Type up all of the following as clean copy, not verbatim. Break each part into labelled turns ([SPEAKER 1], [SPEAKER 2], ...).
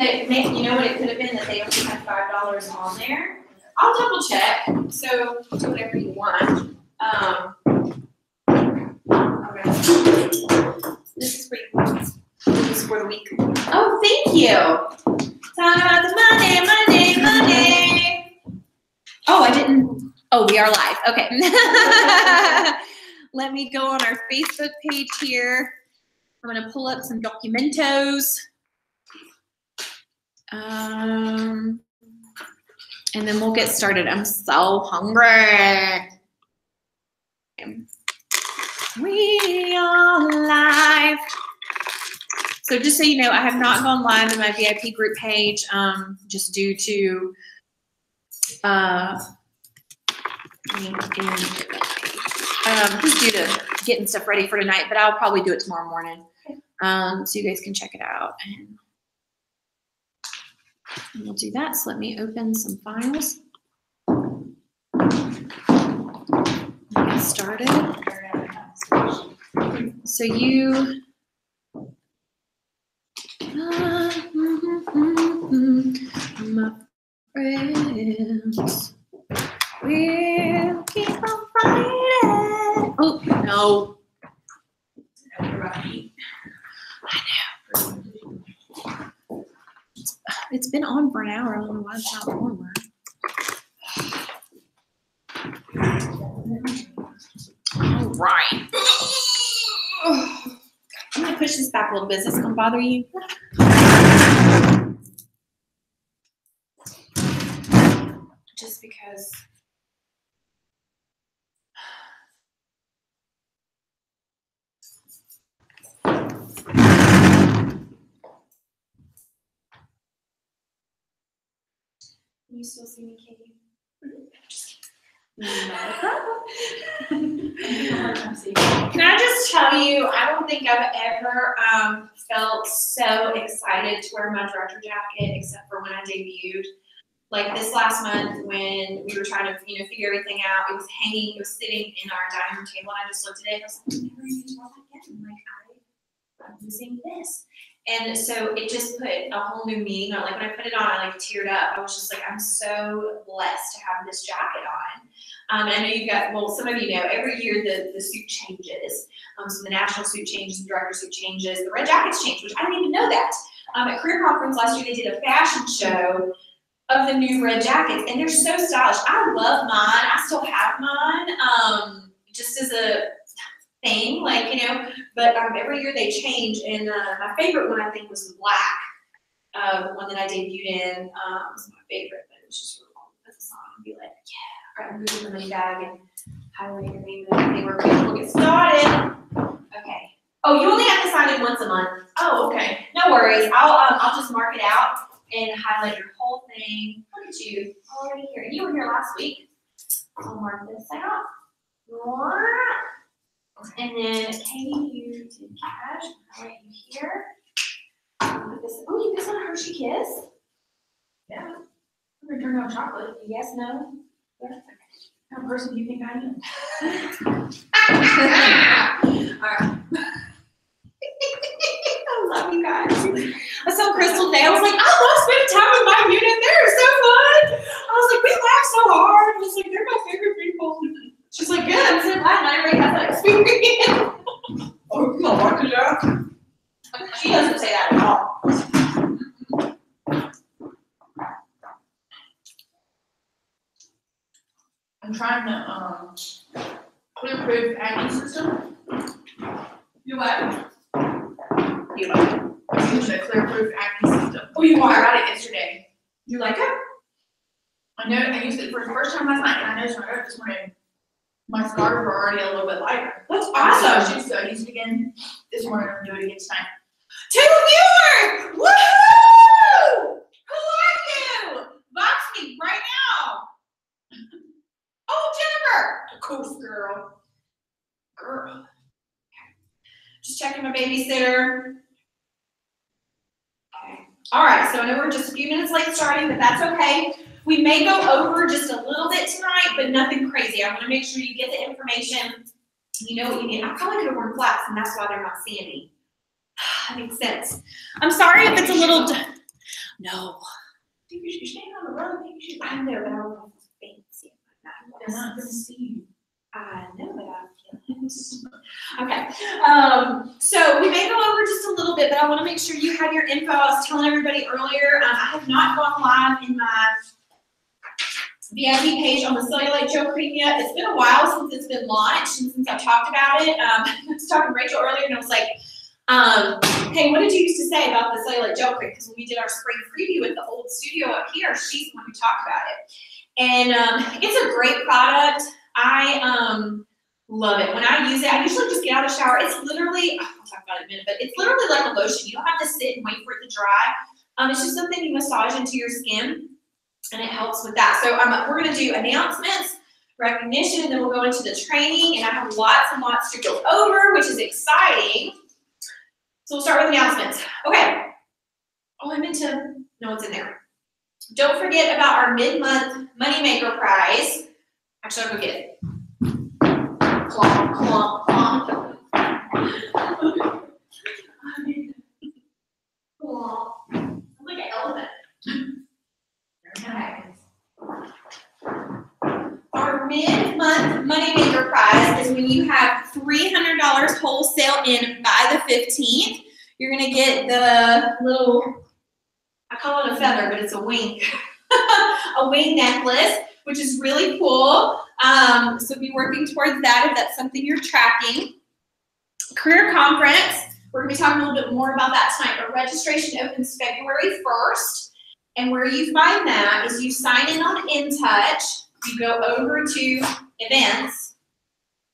[SPEAKER 1] you know what it could have been, that they only had $5 on there. I'll double check. So do whatever you want. Okay. This is pretty cool. This is for the week. Oh, thank you. Talk about the Monday. Oh, I didn't. Oh, we are live. Okay. Let me go on our Facebook page here. I'm going to pull up some documentos. And then we'll get started. I'm so hungry. We are live. So just so you know, I have not gone live in my VIP group page, just due to just due to getting stuff ready for tonight. But I'll probably do it tomorrow morning, so you guys can check it out. And we'll do that. So let me open some files. Get started. So you, my friends, we'll keep on fighting. Oh, no. I know. It's been on for an hour. I don't know why it's not warmer. All right. I'm going to push this back a little bit. Is this going to bother you? Just because. Can you still see me, Katie? Not a problem. Can I just tell you, I don't think I've ever felt so excited to wear my director jacket except for when I debuted. Like this last month when we were trying to, figure everything out, it was hanging, it was sitting in our dining room table, and I just looked at it and I was like, I'm never going to wear that again. Like, I'm using this. And so it just put a whole new meaning on. Like when I put it on, I teared up. I was just like, I'm so blessed to have this jacket on. And I know you've got, well, some of you know, every year the suit changes. So the national suit changes, the director suit changes, the red jackets change, which I didn't even know that. At Career Conference last year, they did a fashion show of the new red jackets, and they're so stylish. I love mine. I still have mine, just as a thing, but every year they change, and my favorite one I think was the black, the one that I debuted in was my favorite, but it was just really cool to put this on and be like, yeah, right, move the money bag and highlight your name and everything. We're good. We'll get started. Okay. Oh, you only have to sign it once a month. Oh, okay. No worries. I'll just mark it out and highlight your whole thing. Look at you already here. You were here last week. I'll mark this out. And then Katie, you did cash. I'll highlight you here. Oh, you guys want a Hershey Kiss? Yeah. I'm going to turn on chocolate. Yes, no? Yes. Okay. What kind of person do you think I am? All right. I love you guys. I saw Crystal today. I was like, I love spending time with my unit. They're so fun. I was like, we laugh so hard. I was like, they're my favorite people. She's like, good. I'm so glad not everybody has that experience. Oh, you gonna mark it out? She doesn't say that at all. I'm trying to clear-proof acne system. You what? You like it? I'm using a clear-proof acne system. Oh, you are? I got it yesterday. You like it? I know. I used it for the first time last night, and I noticed when I got it this morning, my scars were already a little bit lighter. That's awesome. So I used it again this morning. I'm doing it again tonight. 2 viewers! Woohoo! Who are you? Box me right now. Oh, Jennifer! The coolest girl. Girl. Just checking my babysitter. Okay. All right, so I know we're just a few minutes late starting, but that's okay. We may go over just a little bit tonight, but nothing crazy. I want to make sure you get the information. You know what you need. I probably could have worn flats, and that's why they're not seeing me. That makes sense. I'm sorry if it's a little No.
[SPEAKER 2] You're staying on the road.
[SPEAKER 1] I know, but I don't know if it's fancy.
[SPEAKER 2] They're not going to see you.
[SPEAKER 1] I know that. Okay. So we may go over just a little bit, but I want to make sure you have your info. I was telling everybody earlier, I have not gone live in my VIP page on the Cellulite Gel Cream yet. It's been a while since it's been launched and since I've talked about it. I was talking to Rachel earlier and I was like, hey, what did you used to say about the Cellulite Gel Cream? Because when we did our spring preview at the old studio up here, she's the one who talked about it. And it's a great product. I love it. When I use it, I usually just get out of the shower. It's literally, I'll talk about it in a minute, but it's literally like a lotion. You don't have to sit and wait for it to dry. It's just something you massage into your skin, and it helps with that. So we're going to do announcements, recognition, and then we'll go into the training, and I have lots and lots to go over, which is exciting. So we'll start with announcements. Okay. Oh, I meant to, no, it's in there. Don't forget about our mid-month Moneymaker prize. Actually, I'll go get it. Clomp, clomp, clomp. Clomp. I'm like an elephant. Okay. Our mid-month Moneymaker prize is when you have $300 wholesale in by the 15th. You're going to get the little, I call it a feather, but it's a wing. A wing necklace, which is really cool. So be working towards that if that's something you're tracking. Career conference, we're going to be talking a little bit more about that tonight, but registration opens February 1st. And where you find that is you sign in on InTouch, you go over to events,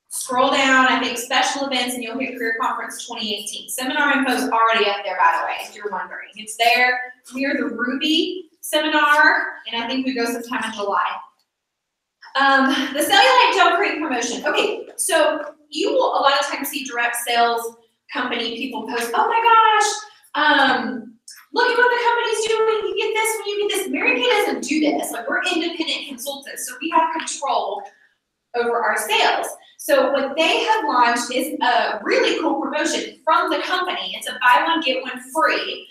[SPEAKER 1] scroll down, I think special events, and you'll hit Career Conference 2018. Seminar info is already up there, by the way, if you're wondering. It's there near the Ruby seminar, and I think we go sometime in July. The Cellulite Gel Cream promotion. Okay, so you will a lot of times see direct sales company people post, oh my gosh, look at what the company's doing. You get this when you get this. Mary Kay doesn't do this. Like, we're independent consultants, so we have control over our sales. So what they have launched is a really cool promotion from the company. It's a buy one, get one free.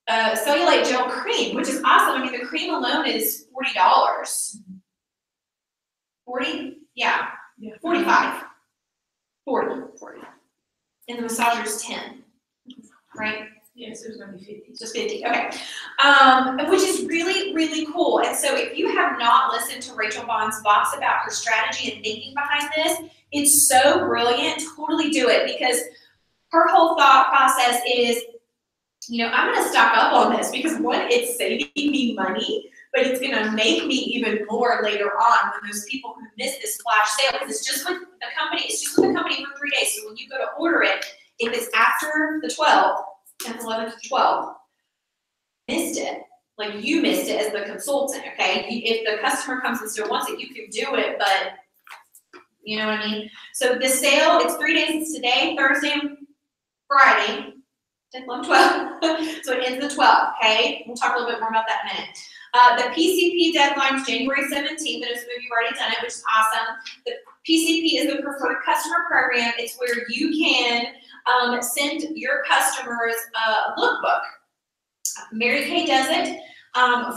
[SPEAKER 1] Cellulite Gel Cream, which is awesome. I mean, the cream alone is $40. 40? Yeah. 45. 40. And the massager's 10. Right?
[SPEAKER 2] Yes, there's going to be 50.
[SPEAKER 1] Just 50, okay. Which is really, really cool. And so if you have not listened to Rachel Bond's box about her strategy and thinking behind this, it's so brilliant. Totally do it, because her whole thought process is, you know, I'm going to stock up on this because, one, it's saving me money, but it's going to make me even more later on when those people who miss this flash sale, because it's just with the company, for 3 days. So when you go to order it, if it's after the 12th, 10th, 11th to 12th, missed it. Like, you missed it as the consultant, okay? If the customer comes and still wants it, you can do it, but you know what I mean? So the sale, it's 3 days. It's today, Thursday, Friday, 10th, 11th, 12th. So it ends the 12th, okay? We'll talk a little bit more about that in a minute. The PCP deadline is January 17th, but as you've already done it, which is awesome. The PCP is the Preferred Customer Program. It's where you can send your customers a lookbook. Mary Kay does it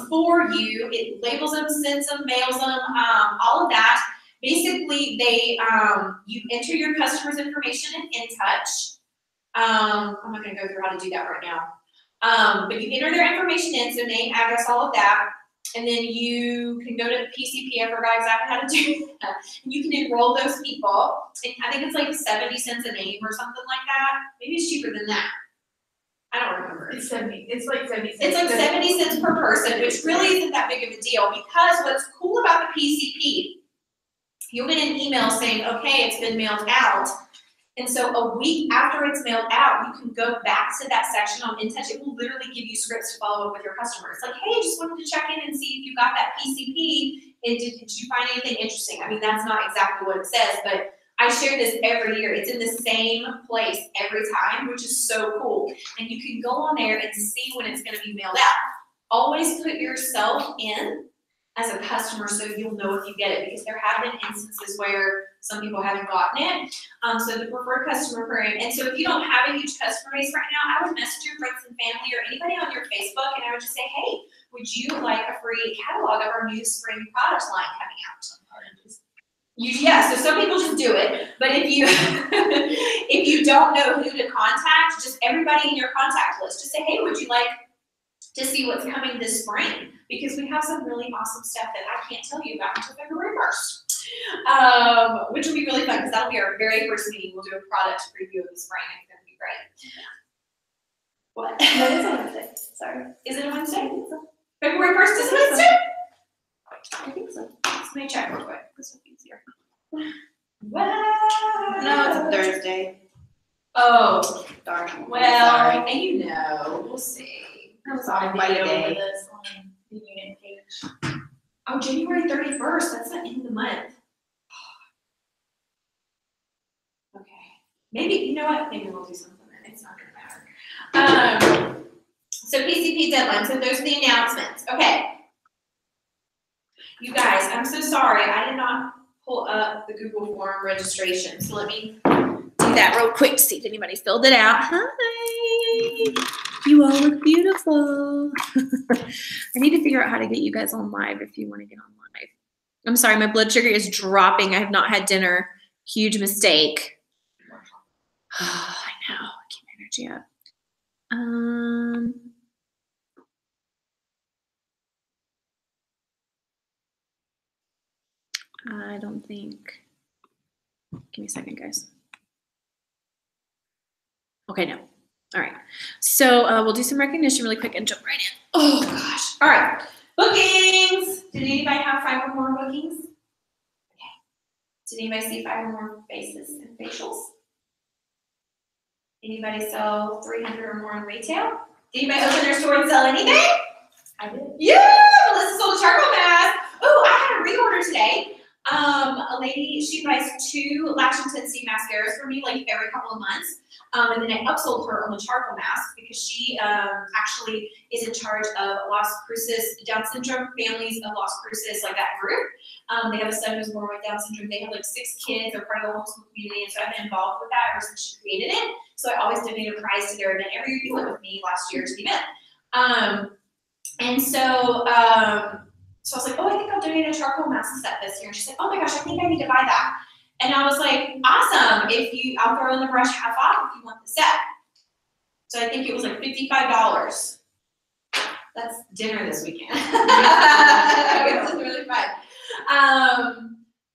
[SPEAKER 1] for you. It labels them, sends them, mails them, all of that. Basically, they you enter your customer's information in InTouch. I'm not going to go through how to do that right now. But you enter their information in, so name, address, all of that. And then you can go to PCP. I forgot exactly how to do that. And you can enroll those people. And I think it's like 70 cents a name or something like that. Maybe it's cheaper than that. I don't remember.
[SPEAKER 2] It's 70. It's like 70 cents.
[SPEAKER 1] It's like 70 cents per person, which really isn't that big of a deal, because what's cool about the PCP, you'll get an email saying, okay, it's been mailed out. And so a week after it's mailed out, you can go back to that section on InTouch. It will literally give you scripts to follow up with your customers. Like, hey, just wanted to check in and see if you got that PCP. And did you find anything interesting? I mean, that's not exactly what it says, but I share this every year. It's in the same place every time, which is so cool. And you can go on there and see when it's going to be mailed out. Always put yourself in as a customer so you'll know if you get it, because there have been instances where some people haven't gotten it. So the Preferred Customer Program. And so if you don't have a huge customer base right now, I would message your friends and family or anybody on Facebook and I would just say, hey, would you like a free catalog of our new spring product line coming out? Yeah, so some people just do it, but if you if you don't know who to contact, just everybody in your contact list, just say, hey, would you like to see what's coming this spring? Because we have some really awesome stuff that I can't tell you about until February 1st, which will be really fun because that'll be our very first meeting. We'll do a product preview of the spring. It's going to be great. What?
[SPEAKER 3] No, it's on Wednesday. Sorry.
[SPEAKER 1] Is it a Wednesday?
[SPEAKER 3] I think so.
[SPEAKER 1] February 1st is a Wednesday?
[SPEAKER 3] I think so.
[SPEAKER 1] Let me check real quick.
[SPEAKER 3] This will be easier.
[SPEAKER 1] What?
[SPEAKER 3] No, it's a Thursday.
[SPEAKER 1] Oh,
[SPEAKER 3] Darn.
[SPEAKER 1] well, and you know, we'll see.
[SPEAKER 3] That was
[SPEAKER 2] I
[SPEAKER 3] on by the
[SPEAKER 2] video
[SPEAKER 3] day.
[SPEAKER 2] for this on the unit page.
[SPEAKER 1] Oh, January 31st. That's the end of the month. Okay. Maybe, you know what? Maybe we'll do something then. It's not going to matter. So PCP deadline. So those are the announcements. Okay. You guys, I'm so sorry. I did not pull up the Google form registration. So let me do that real quick to see if anybody filled it out. Hi. You all look beautiful. I need to figure out how to get you guys on live if you want to get on live. I'm sorry, my blood sugar is dropping. I have not had dinner. Huge mistake. Oh, I know. Keep my energy up. I don't think. Give me a second, guys. Okay, no. All right. So we'll do some recognition really quick and jump right in. Oh, gosh. All right. Bookings. Did anybody have 5 or more bookings? Okay. Did anybody see 5 or more faces and facials? Anybody sell 300 or more in retail? Did anybody open their store and sell anything?
[SPEAKER 2] I did.
[SPEAKER 1] Yeah, Melissa sold a charcoal mask. Oh, I had a reorder today. A lady, she buys 2 Lash Intensity mascaras for me like every couple of months. And then I upsold her on the charcoal mask because she actually is in charge of Las Cruces Down syndrome, families of Las Cruces, like that group. They have a son who's born with Down syndrome. They have like 6 kids. They're part of the homeschool community, and so I've been involved with that ever since she created it. So I always donate a prize to their event every year. You went with me last year to the event. And so I was like, oh, I think I'll donate a charcoal mask set this year. And she's like, oh my gosh, I think I need to buy that. And I was like, awesome. I'll throw in the brush half off if you want the set. So I think it was like $55. That's dinner this weekend. It was really fun.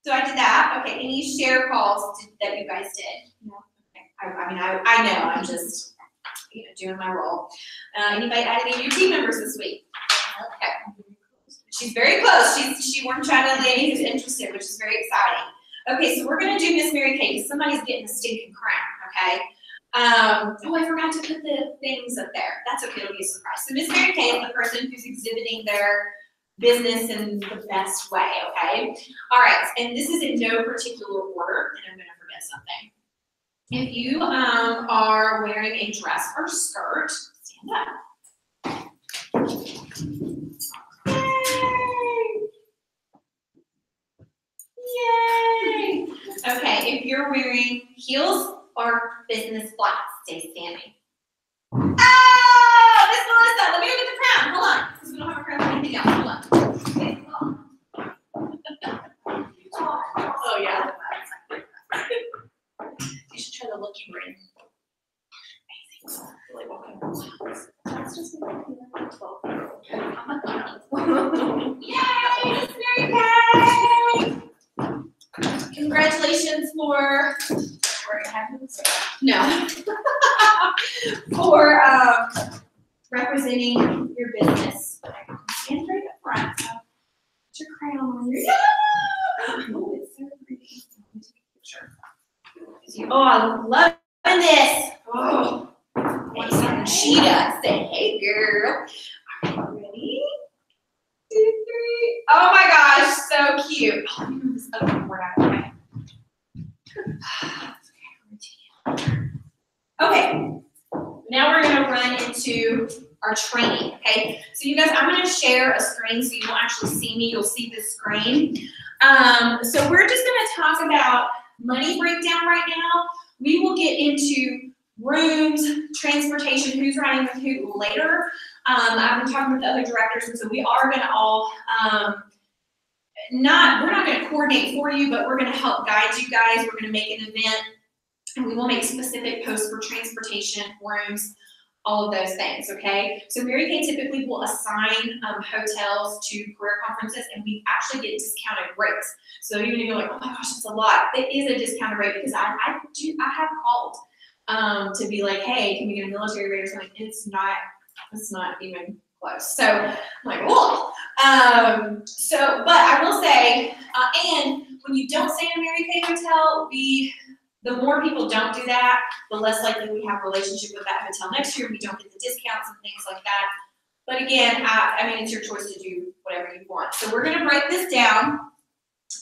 [SPEAKER 1] So I did that. Okay, any share calls that you guys did? No. Okay. I know. I'm just doing my role. Anybody added any new team members this week? Okay. She's very close. She worked trying to lady who's interested, which is very exciting. Okay, so we're gonna do Miss Mary Kay because somebody's getting a stinking crown, okay? Oh, I forgot to put the things up there. That's okay, it'll be a surprise. So Miss Mary Kay is the person who's exhibiting their business in the best way, okay? All right, and this is in no particular order, and I'm gonna forget something. If you are wearing a dress or skirt, stand up. Yay! Okay, if you're wearing heels or business flats, stay standing. Oh, Miss Melissa, let me go get the crown. Hold on, because we don't have a crown for anything else. Hold on. Okay, hold on. Oh, yeah. You should try the looking ring. Amazing. Really welcome. That's just Yay, Miss Mary Kay! Congratulations for for representing your business. Stand right up front. So put your crown on your Oh, it's so pretty. Let me take a picture. Oh, I'm loving this. Oh, and Cheetah. Say, hey, girl. Are you ready? 2, 3. Oh my gosh, so cute. Oh, let me move this other board out of the way. Okay, now we're going to run into our training, okay? So you guys, I'm going to share a screen so you don't actually see me. You'll see the screen. So we're just going to talk about money breakdown right now. We will get into rooms, transportation, who's riding with who later. I've been talking with the other directors, and so we are gonna all, we're not gonna coordinate for you, but we're gonna help guide you guys. We're gonna make an event, and we will make specific posts for transportation, rooms, all of those things, okay? So Mary Kay typically will assign hotels to career conferences, and we actually get discounted rates. So even if you're like, oh my gosh, that's a lot, it is a discounted rate because I have called to be like, hey, can we get a military rate or something? It's not even close. So I'm like, whoa. But I will say, and when you don't stay in a Mary Kay hotel, the more people don't do that, the less likely we have a relationship with that hotel next year. We don't get the discounts and things like that. But again, I mean, it's your choice to do whatever you want. So we're gonna break this down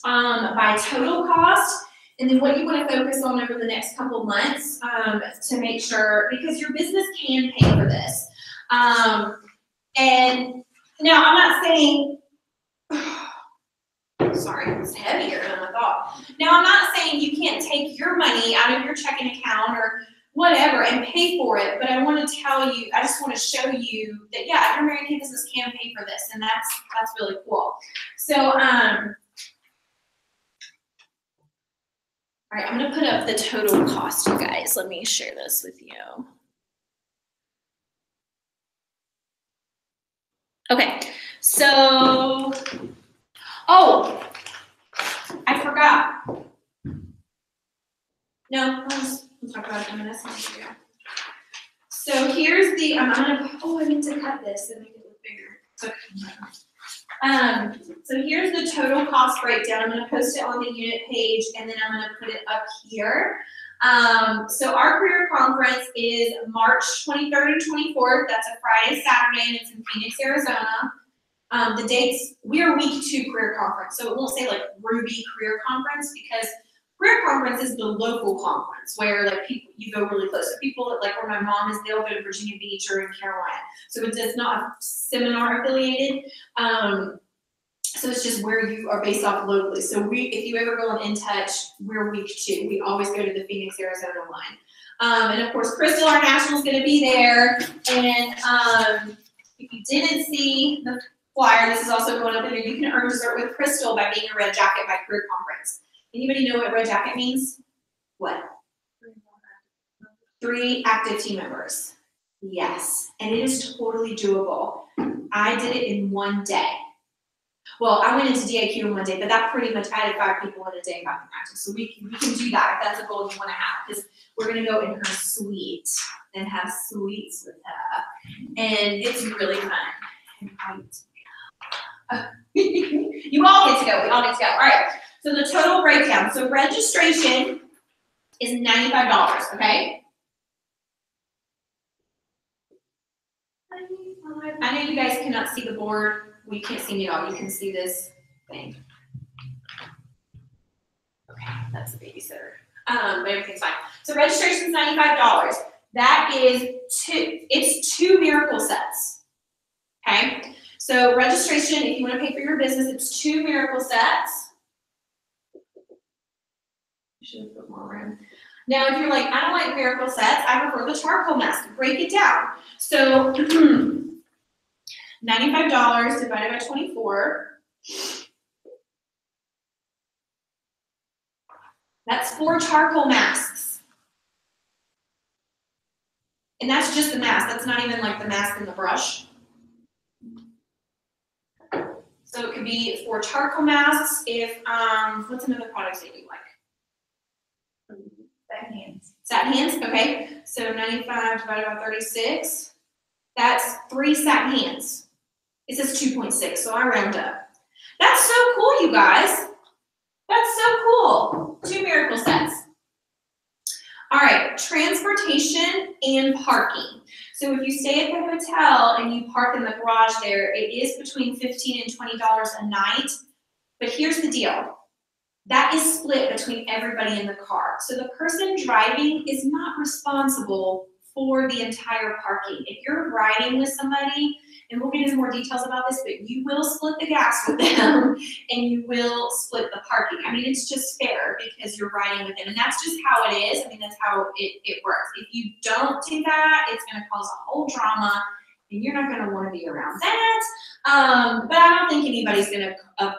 [SPEAKER 1] by total cost, and then what you wanna focus on over the next couple months to make sure, because your business can pay for this. And now I'm not saying, sorry, it's heavier than I thought. Now, I'm not saying you can't take your money out of your checking account or whatever and pay for it, but I want to tell you, I just want to show you that, yeah, your Mary Kay business can pay for this, and that's really cool. So, all right, I'm going to put up the total cost, you guys. Let me share this with you. Okay, so, oh, I forgot. No, we'll talk about it in a minute. So here's the, I meant to cut this and make it look bigger. So here's the total cost breakdown. I'm gonna post it on the unit page, and then I'm gonna put it up here. So our career conference is March 23rd and 24th. That's a Friday, Saturday, and it's in Phoenix, Arizona. The dates, we are week 2 career conference, so it won't say like Ruby career conference, because career conference is the local conference where like people, you go really close. So people like where my mom is, they'll go to Virginia Beach or in Carolina. So it's not seminar affiliated. So it's just where you are based off locally. So if you ever go on In Touch, we're week 2. We always go to the Phoenix, Arizona line. And of course, Crystal, our national, is going to be there. And if you didn't see the flyer, this is also going up in there. You can earn dessert with Crystal by being a Red Jacket by Career Conference. Anybody know what Red Jacket means? What? 3 active team members. Yes, and it is totally doable. I did it in 1 day. Well, I went into DAQ in 1 day, but that pretty much added 5 people in a day by the practice. So we can do that if that's a goal you want to have, because we're going to go in her suite and have sweets with her, and it's really fun. You all get to go. We all get to go. All right. So the total breakdown. So registration is $95. Okay. I know you guys cannot see the board. We can't see me at all. You can see this thing. Okay, that's the babysitter. But everything's fine. So registration is $95. That is it's 2 miracle sets. Okay. So registration, if you want to pay for your business, it's 2 miracle sets. Should have put more room. Now, if you're like, I don't like miracle sets, I prefer the charcoal mask. Break it down. So $95 divided by 24. That's 4 charcoal masks. And that's just the mask. That's not even like the mask and the brush. So it could be 4 charcoal masks if, what's another product that you like?
[SPEAKER 2] Satin hands.
[SPEAKER 1] Satin hands, okay. So 95 divided by 36, that's 3 satin hands. It says 2.6, so I round up. That's so cool, you guys. That's so cool. 2 miracle sets. All right, transportation and parking. So if you stay at the hotel and you park in the garage there, it is between $15 and $20 a night. But here's the deal. That is split between everybody in the car. So the person driving is not responsible for the entire parking. If you're riding with somebody, and we'll get into more details about this, but you will split the gas with them and you will split the parking. I mean, it's just fair because you're riding with them, and that's just how it is. I mean, that's how it works. If you don't do that, it's going to cause a whole drama, and you're not going to want to be around that. But I don't think anybody's going to,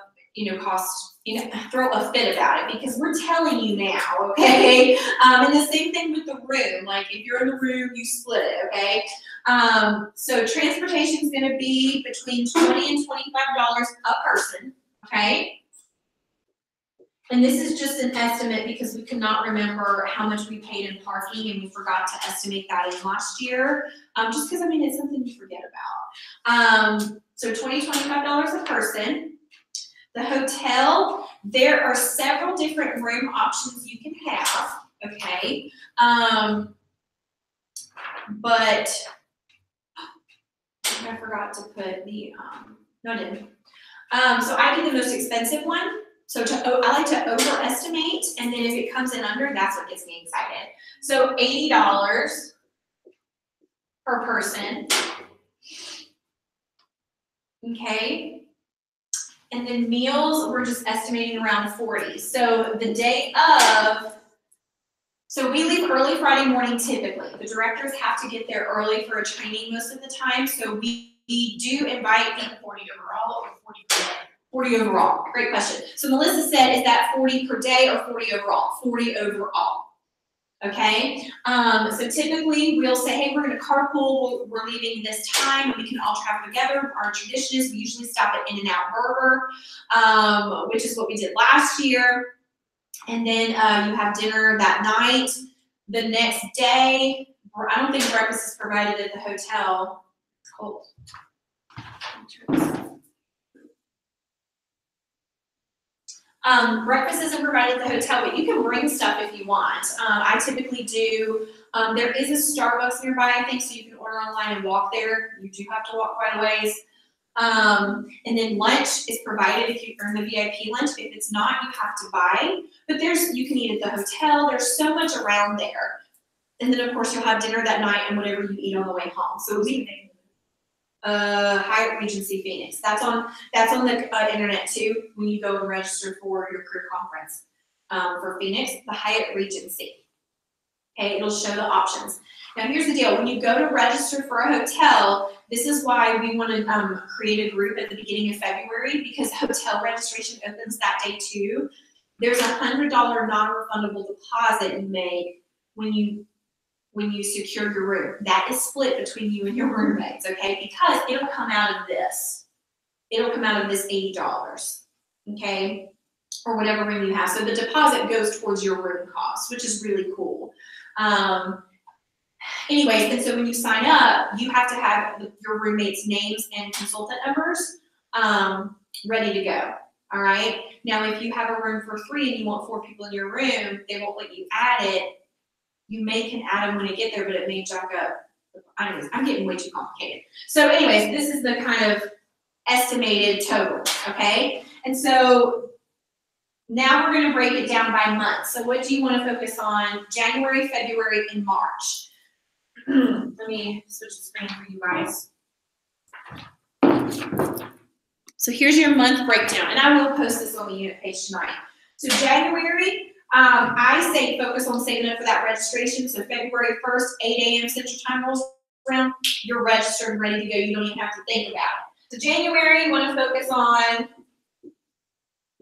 [SPEAKER 1] throw a fit about it, because we're telling you now, okay? And the same thing with the room. Like, if you're in the room, you split it, okay? So transportation is going to be between $20 and $25 a person, okay? And this is just an estimate because we could not remember how much we paid in parking, and we forgot to estimate that in last year. Just because, I mean, it's something you forget about. So $20, $25 a person. The hotel, there are several different room options you can have, okay? But I forgot to put the, no, I didn't. So I did the most expensive one. So I like to overestimate, and then if it comes in under, that's what gets me excited. So $80 per person. Okay. And then meals, we're just estimating around 40. So the day of, so we leave early Friday morning typically. The directors have to get there early for a training most of the time. So we do invite people. 40 overall or 40 per day? 40 overall. Great question. So Melissa said, is that 40 per day or 40 overall? 40 overall. Okay, so typically we'll say, hey, we're going to carpool, we're leaving this time, and we can all travel together. Our tradition is we usually stop at In-N-Out Burger, which is what we did last year. And then you have dinner that night. The next day, I don't think breakfast is provided at the hotel. It's cold. Breakfast isn't provided at the hotel, but you can bring stuff if you want. I typically do. There is a Starbucks nearby, I think, so you can order online and walk there. You do have to walk quite a ways. And then lunch is provided if you earn the VIP lunch. If it's not, you have to buy. But you can eat at the hotel. There's so much around there. And then, of course, you'll have dinner that night and whatever you eat on the way home. So Hyatt Regency Phoenix. That's on the internet too. When you go and register for your career conference for Phoenix, the Hyatt Regency. Okay, it'll show the options. Now here's the deal: when you go to register for a hotel, this is why we want to create a group at the beginning of February, because hotel registration opens that day too. There's a $100 non-refundable deposit you make when you secure your room. That is split between you and your roommates, okay? Because it'll come out of this. It'll come out of this $80, okay? Or whatever room you have. So the deposit goes towards your room cost, which is really cool. Anyways, and so when you sign up, you have to have your roommates' names and consultant numbers ready to go, all right? Now, if you have a room for 3 and you want 4 people in your room, they won't let you add it. You can add them when you get there, but it may jack up. Anyways, I'm getting way too complicated. So anyways, this is the kind of estimated total, okay? And so now we're going to break it down by month. So what do you want to focus on? January, February, and March. Let me switch the screen for you guys. So here's your month breakdown, and I will post this on the unit page tonight. So January, I say focus on saving up for that registration. So February 1st, 8 a.m. Central Time rolls around, you're registered and ready to go. You don't even have to think about it. So January, you want to focus on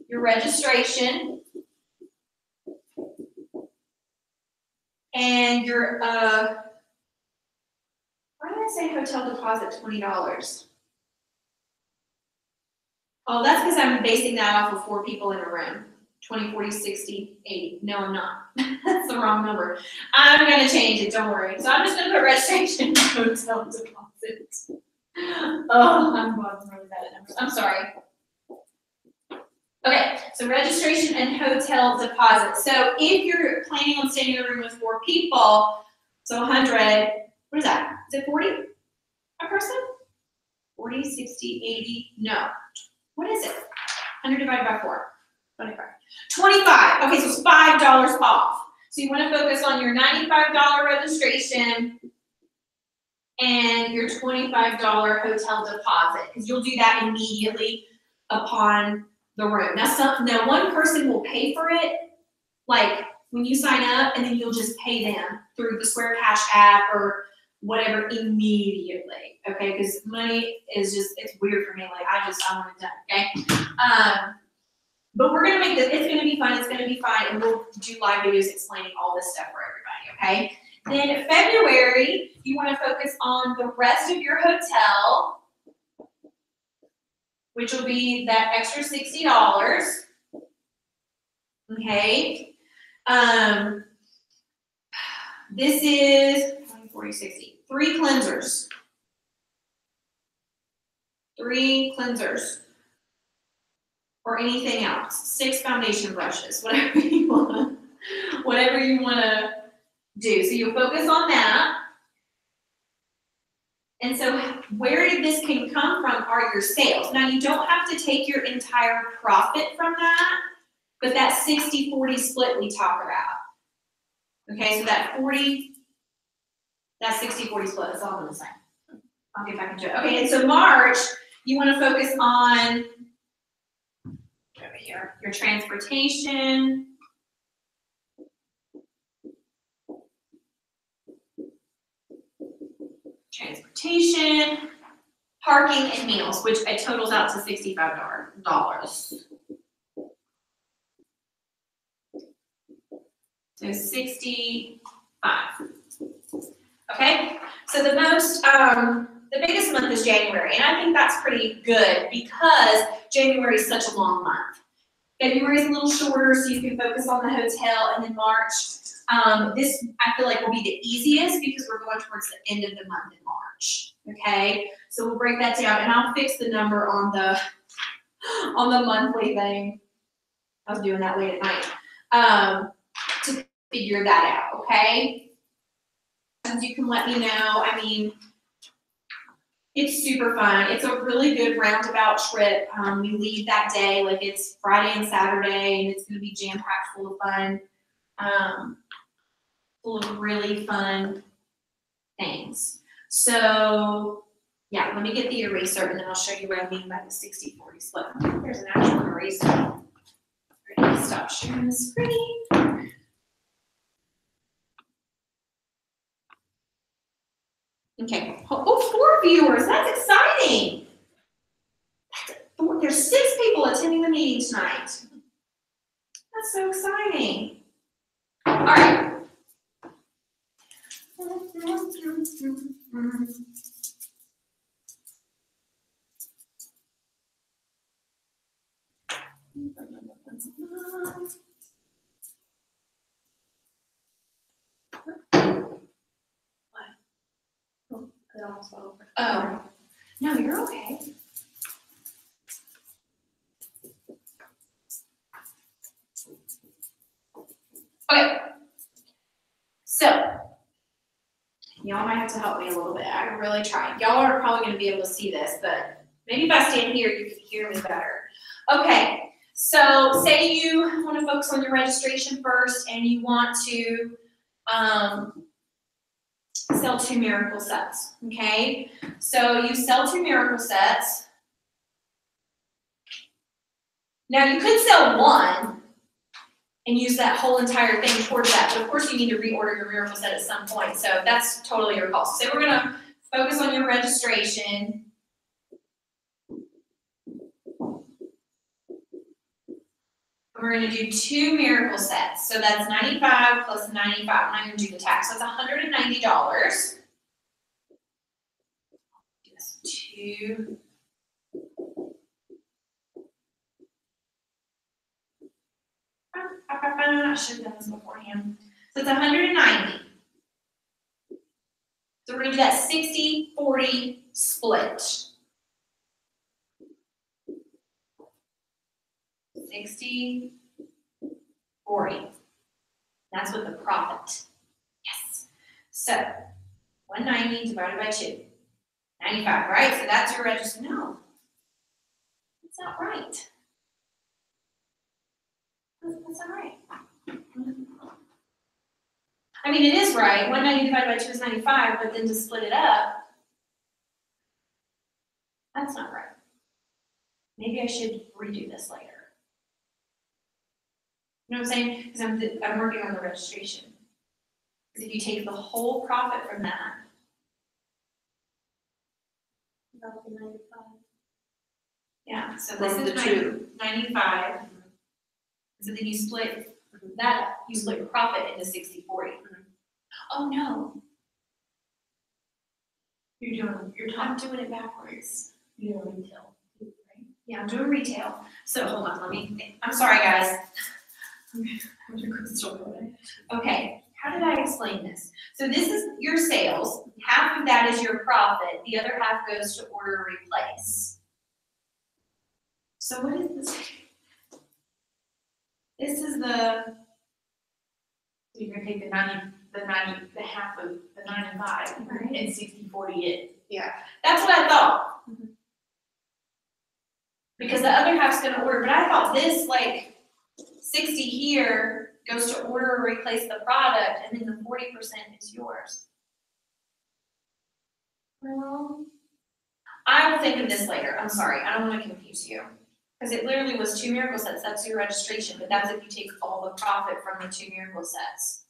[SPEAKER 1] your registration and your, why did I say hotel deposit $20? Oh, that's because I'm basing that off of 4 people in a room. 20, 40, 60, 80. No, I'm not. That's the wrong number. I'm going to change it. Don't worry. So I'm just going to put registration and hotel deposit. Oh, I'm really bad at numbers. I'm sorry. Okay, so registration and hotel deposit. So if you're planning on staying in a room with 4 people, so 100, what is that? Is it 40 a person? 40, 60, 80, no. What is it? 100 divided by 4. 25. 25. Okay, so it's $5 off. So you want to focus on your $95 registration and your $25 hotel deposit, because you'll do that immediately upon the room. Now one person will pay for it, like when you sign up, and then you'll just pay them through the Square Cash app or whatever immediately, okay? Because money is just, it's weird for me. Like I want it done, okay? But we're gonna make this, it's gonna be fun, and we'll do live videos explaining all this stuff for everybody, okay? Then February, you wanna focus on the rest of your hotel, which will be that extra $60, okay? This is 20, 40, 60, 3 cleansers. 3 cleansers. Or anything else. 6 foundation brushes, whatever you wanna do. So you'll focus on that. And so where this can come from are your sales. Now you don't have to take your entire profit from that, but that 60-40 split we talk about. Okay, so that 60-40 split, that's all I'm gonna say. I'll get back into it. Okay, and so March, you wanna focus on over here, your transportation, parking, and meals, which it totals out to $65. So 65. Okay, so the biggest month is January, and I think that's pretty good because January is such a long month. February is a little shorter, so you can focus on the hotel, and then March, this I feel like will be the easiest because we're going towards the end of the month in March. Okay, so we'll break that down, and I'll fix the number on the monthly thing. I was doing that late at night to figure that out. Okay, and you can let me know. I mean, it's super fun. It's a really good roundabout trip. We leave that day, like it's Friday and Saturday, and it's going to be jam-packed full of fun, full of really fun things. So, yeah, let me get the eraser, and then I'll show you what I mean by the 60-40 split. There's an actual eraser. Ready to stop sharing the screen. Okay. Oh, 4 viewers. That's exciting. There's 6 people attending the meeting tonight. That's so exciting. All right.
[SPEAKER 2] It almost fell over.
[SPEAKER 1] Oh, no, you're okay. Okay, so y'all might have to help me a little bit. I really tried. Y'all are probably going to be able to see this, but maybe if I stand here, you can hear me better. Okay, so say you want to focus on your registration first, and you want to sell 2 miracle sets, okay? So you sell 2 miracle sets. Now you could sell 1 and use that whole entire thing towards that, but of course you need to reorder your miracle set at some point, so that's totally your call. So say we're gonna focus on your registration. We're gonna do 2 miracle sets. So that's 95 plus 95. I'm not gonna do the tax. So that's $190. That's 2. I should have done this beforehand. So it's 190. So we're gonna do that 60-40 split. 60-40. That's with the profit. Yes. So 190 divided by 2. 95, right? So that's your register. No. That's not right. That's not right. I mean, it is right. 190 divided by 2 is 95, but then to split it up, That's not right. Maybe I should redo this later. You know what I'm saying? Because I'm working on the registration. Because if you take the whole profit from that,
[SPEAKER 2] About the 95.
[SPEAKER 1] yeah, so
[SPEAKER 4] From
[SPEAKER 1] this
[SPEAKER 4] the
[SPEAKER 1] is
[SPEAKER 4] two.
[SPEAKER 1] 95. So then you split that, you split your profit into 60/40. Oh no,
[SPEAKER 4] You're
[SPEAKER 1] I'm doing it backwards.
[SPEAKER 4] doing retail, right?
[SPEAKER 1] Yeah, I'm doing retail. So hold on, let me think. I'm sorry, guys. Okay, how did I explain this? So this is your sales. Half of that is your profit. The other half goes to order replace. So what is this? This is the,
[SPEAKER 4] So you're gonna take the half of the 95
[SPEAKER 1] Right.
[SPEAKER 4] and 60/40 it.
[SPEAKER 1] that's what I thought. Because the other half's gonna order, but I thought this, like, 60 here goes to order or replace the product, and then the 40% is yours. Well, I will think of this later, I'm sorry, I don't wanna confuse you. Because it literally was 2 miracle sets, that's your registration, but that's if you take all the profit from the 2 miracle sets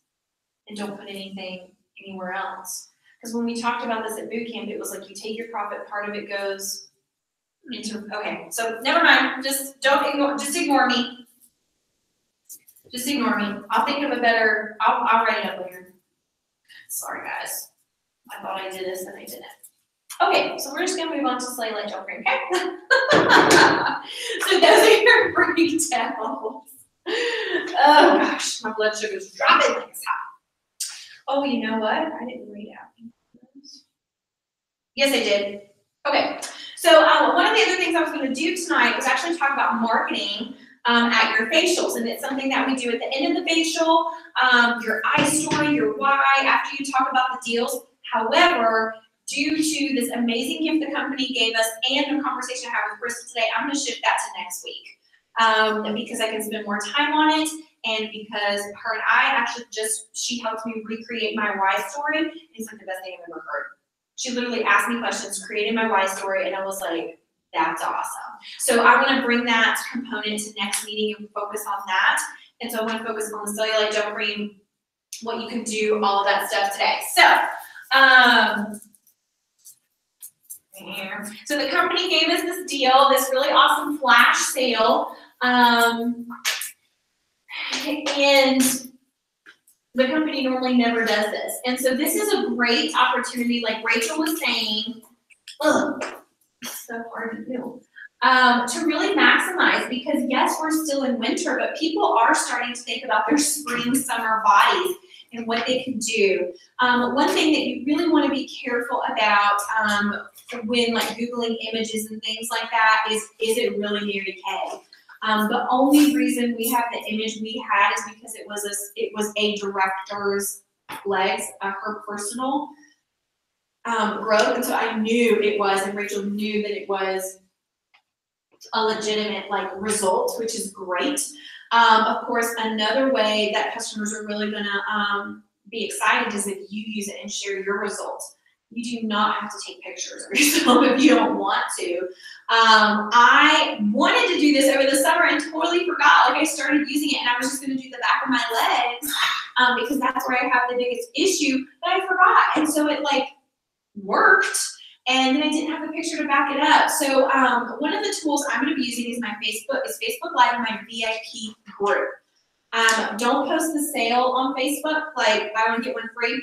[SPEAKER 1] and don't put anything anywhere else. Because when we talked about this at boot camp, it was like you take your profit, part of it goes into, okay, so never mind, just ignore me. Just ignore me. I'll think of a better, I'll write it up later. Sorry, guys. I thought I did this and I didn't. Okay, so we're just gonna move on to sleigh light jump ring, okay? So those are your breakdowns. Oh gosh, my blood sugar's dropping like it's hot. Oh, you know what? I didn't read out. Yes, I did. Okay, so one of the other things I was gonna do tonight was actually talk about marketing at your facials, and it's something that we do at the end of the facial, your eye story, your why, after you talk about the deals. However, due to this amazing gift the company gave us and the conversation I had with Bristol today, I'm gonna shift that to next week. Because I can spend more time on it, and because her and I actually she helped me recreate my why story, and it's like the best thing I've ever heard. She literally asked me questions, created my why story, and I was like, that's awesome. So I want to bring that component to next meeting and focus on that. And so I want to focus on the cellulite gel cream, what you can do, all of that stuff today. So the company gave us this deal, this really awesome flash sale. And the company normally never does this. And so this is a great opportunity, like Rachel was saying, it's so hard to do, to really maximize, because yes, we're still in winter, but people are starting to think about their spring, summer bodies and what they can do. One thing that you really want to be careful about when like Googling images and things like that is it really Mary Kay? The only reason we have the image we had is because it was a director's legs, her personal growth, and so I knew it was, and Rachel knew that it was a legitimate like result, which is great. Of course, another way that customers are really gonna be excited is if you use it and share your results. You do not have to take pictures of yourself if you don't want to. I wanted to do this over the summer and totally forgot. Like I started using it and I was just gonna do the back of my legs because that's where I have the biggest issue, but I forgot. And so it like worked, and then I didn't have a picture to back it up. So one of the tools I'm gonna be using is Facebook Live in my VIP group. Don't post the sale on Facebook, like buy one, get one free.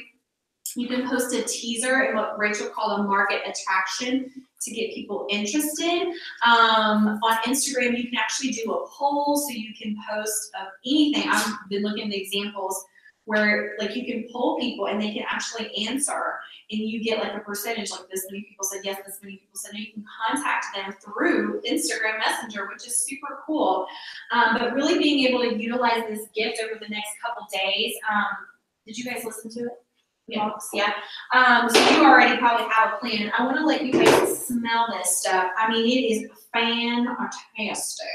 [SPEAKER 1] You can post a teaser and what Rachel called a market attraction to get people interested. On Instagram, you can actually do a poll, so you can post of anything. I've been looking at the examples where like you can poll people and they can actually answer, and you get like a percentage, like this many people said yes, this many people said no. You can contact them through Instagram Messenger, which is super cool. But really being able to utilize this gift over the next couple days. Did you guys listen to it? Yeah. So you already probably have a plan. I want to let you guys smell this stuff. I mean, it is fantastic.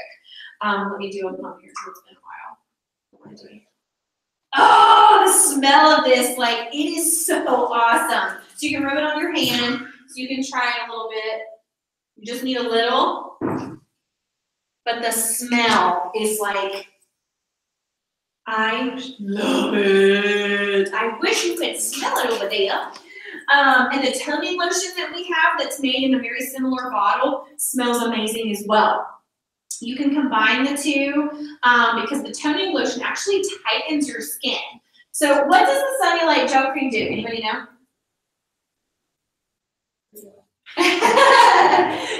[SPEAKER 1] Let me do a pump here too. It's been a while. What am I doing? Oh, the smell of this, like, it is so awesome. So you can rub it on your hand, so you can try it a little bit. You just need a little, but the smell is like, I love it. I wish you could smell it over there. And the toning lotion that we have that's made in a very similar bottle smells amazing as well. You can combine the two because the toning lotion actually tightens your skin. So what does the cellulite gel cream do? Anybody know?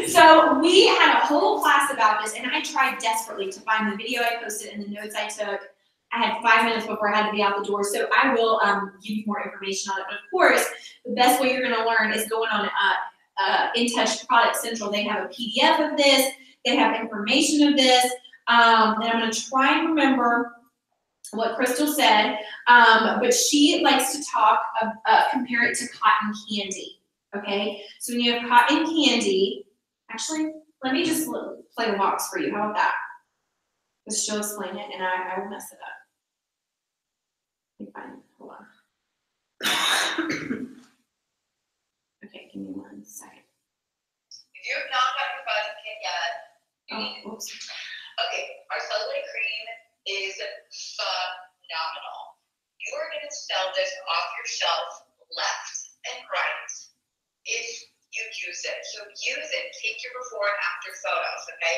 [SPEAKER 1] So we had a whole class about this, and I tried desperately to find the video I posted and the notes I took. I had 5 minutes before I had to be out the door, so I will give you more information on it. But of course, the best way you're going to learn is going on InTouch Product Central. They have a PDF of this. They have information of this. And I'm going to try and remember what Crystal said, but she likes to talk, compare it to cotton candy. Okay, so when you have cotton candy, actually, let me just play the box for you. How about that? Because she'll explain it, and I will mess it up. Let me find it. Hold on. Okay, give me 1 second.
[SPEAKER 5] If you have not gotten your buzz kit yet,
[SPEAKER 1] Oh, oops.
[SPEAKER 5] okay, our cellulite cream is phenomenal. You are going to sell this off your shelf left and right if you use it. So use it. Take your before and after photos, okay?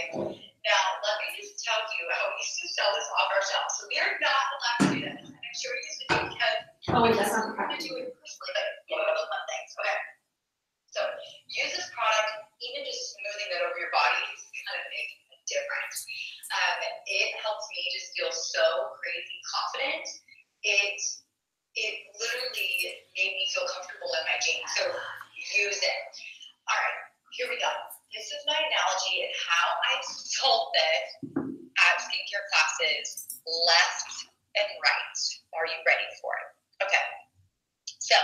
[SPEAKER 5] Now, let me just tell you how we used to sell this off our shelf. So we are not allowed to do this. And I'm sure you used to do it because
[SPEAKER 1] Oh, wait, that's not the
[SPEAKER 5] we're going
[SPEAKER 1] product.
[SPEAKER 5] to do it personally, but you know, those fun things, okay? So use this product, even just smoothing it over your body is kind of making a difference. It helps me just feel so crazy confident. It literally made me feel comfortable in my jeans. So use it. All right, here we go. This is my analogy and how I sold this at skincare classes, left and right. Are you ready for it? Okay. So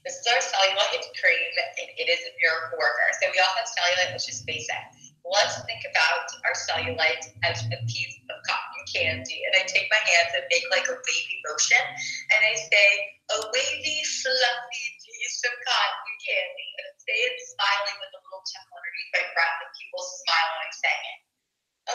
[SPEAKER 5] this is our cellulite cream, and it is a miracle worker. So we all have cellulite, let's just face it. Let's think about our cellulite as a piece of cotton candy. And I take my hands and make like a wavy motion, and I say, a wavy, fluffy piece of cotton candy. And I say it smiling with a little chuckle underneath my breath, and people smile when I'm saying it.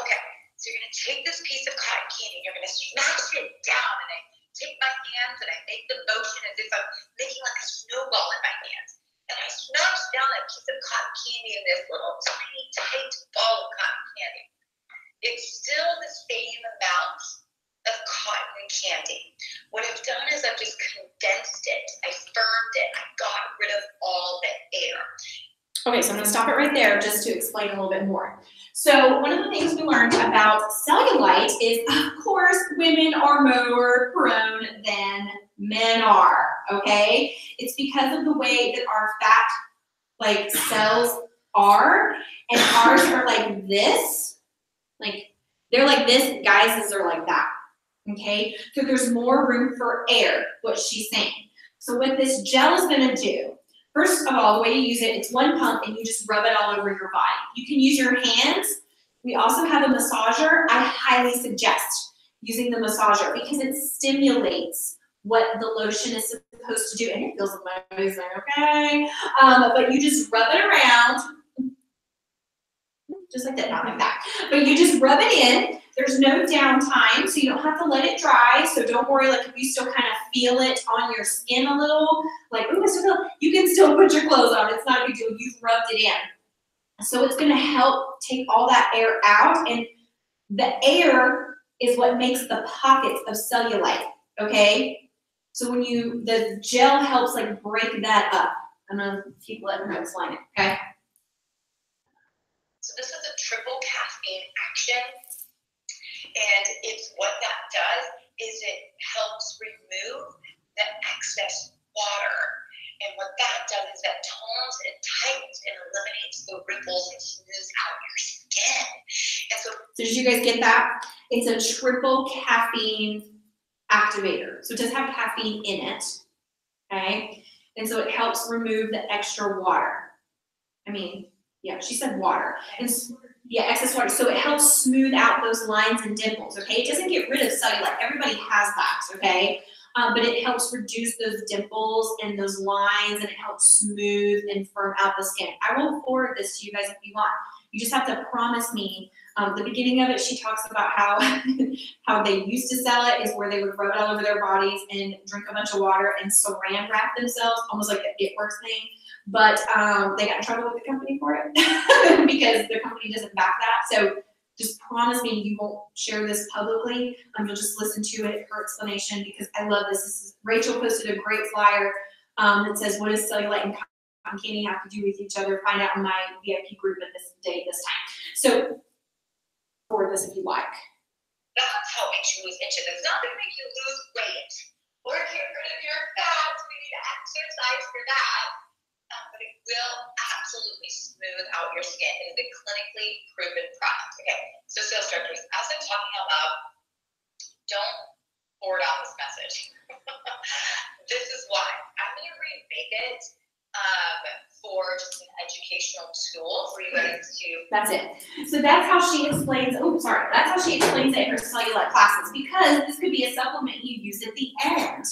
[SPEAKER 5] Okay, so you're going to take this piece of cotton candy, and you're going to smash it down, and I take my hands and I make the motion as if I'm making like a snowball in my hands. And I smash down that piece of cotton candy in this little tiny, tight ball of cotton candy. It's still the same amount of cotton candy. What I've done is I've just condensed it. I firmed it. I got rid of all the air.
[SPEAKER 1] Okay, so I'm going to stop it right there just to explain a little bit more. So one of the things we learned about cellulite is, of course, women are more prone than men are, okay? It's because of the way that our fat, cells are, and ours are like this. They're like this, guys' are like that, okay? So there's more room for air, what she's saying. So what this gel is going to do, first of all, the way you use it, it's one pump and you just rub it all over your body. You can use your hands. We also have a massager. I highly suggest using the massager because it stimulates what the lotion is supposed to do, and it feels amazing, okay? But you just rub it around, just like that, not like that. But you just rub it in. There's no downtime, so you don't have to let it dry. So don't worry, like if you still kind of feel it on your skin a little, like, ooh, I still feel it, you can still put your clothes on. It's not a big deal. You've rubbed it in. So it's going to help take all that air out, and the air is what makes the pockets of cellulite, okay? So when the gel helps like break that up. I'm going to keep letting her explain it, okay?
[SPEAKER 5] So this is a triple caffeine action, and it's what that does is it helps remove the excess water. And what that does is that tones and tightens and eliminates the ripples and smooths out your skin. And so
[SPEAKER 1] did you guys get that? It's a triple caffeine activator. So it does have caffeine in it, okay? And so it helps remove the extra water. Yeah, she said water. And yeah, excess water. So it helps smooth out those lines and dimples, okay? It doesn't get rid of cellulite. Everybody has that, okay? but it helps reduce those dimples and those lines, and it helps smooth and firm out the skin. I will forward this to you guys if you want. You just have to promise me. The beginning of it, she talks about how how they used to sell it is where they would rub it all over their bodies and drink a bunch of water and saran wrap themselves, almost like the It Works thing. But they got in trouble with the company for it because the company doesn't back that. So just promise me you won't share this publicly. You'll just listen to it, her explanation, because I love this. Rachel posted a great flyer that says, what does cellulite and cotton candy have to do with each other? Find out in my VIP group at this date, this time. So forward this if you like.
[SPEAKER 5] That's how makes you lose inches. It's not going to make you lose weight or get rid of your fat. We need to exercise for that. But it will absolutely smooth out your skin. It is a clinically proven product. Okay, so sales directors, as I'm talking out loud, don't forward out this message. This is why. I'm going to remake it for just an educational tool for you guys to.
[SPEAKER 1] That's it. So that's how she explains, that's how she explains it in her cellulite classes, because this could be a supplement you use at the end.